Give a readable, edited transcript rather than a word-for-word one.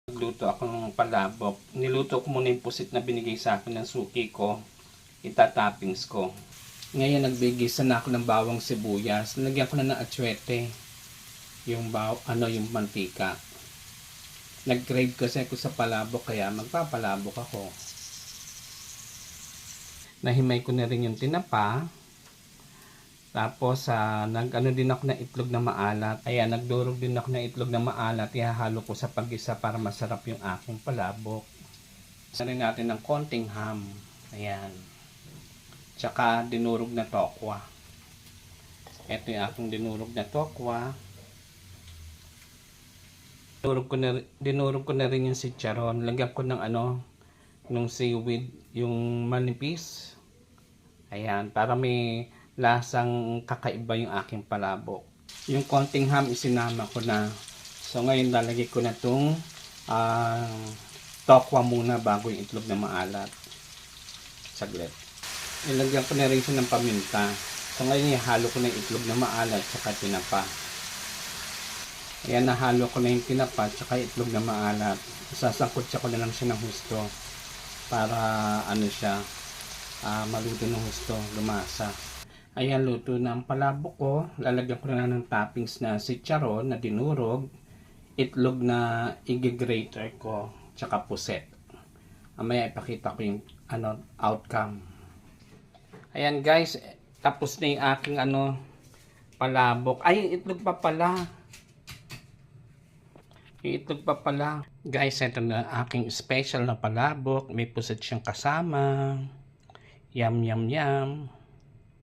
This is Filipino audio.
Nagluto ako ng palabok. Niluto ko muna yung pusit na binigay sa akin ng suki ko. Itatoppings ko. Ngayon nagbigisa na ako ng bawang sibuyas. Nalagyan ko na ng atsuete. Yung mantika. Nag-crave kasi ako sa palabok kaya magpapalabok ako. Nahimay ko na rin yung tinapa. Tapos nag-ano din ako ng itlog na maalat. Ayan, nagdurog din ako ng itlog na maalat. Ihahalo ko sa paggisa para masarap yung aking palabok. Isa rin natin ng konting ham. Ayan. Tsaka dinurog na tokwa. Ito yung aking dinurog na tokwa. Dinurog ko na rin yung chicharon. Lagyan ko ng nung seaweed, yung manipis. Ayan, para may lasang kakaiba yung aking palabok. Yung konting ham isinama ko na. So ngayon lalagay ko na itong tokwa muna bago yung itlog na maalat. Saglit. Ilagyan ko na rin siya ng paminta. So ngayon ihalo ko na yung itlog na maalat saka tinapa. Ayan, nahalo ko na yung tinapa saka itlog na maalat. Sasangkutsa ko na lang siya ng husto para maluto ng husto, lumasa. Ayan, luto na ang palabok ko. Lalagyan ko na ng toppings na chicharon na dinurog, itlog na i-grater ko, tsaka puset. Mamaya ipakita ko yung outcome. Ayan guys, tapos na yung aking palabok. Ay, itlog pa pala. Yung itlog pa pala. Guys, ito na aking special na palabok. May puset siyang kasama. Yum, yum, yum.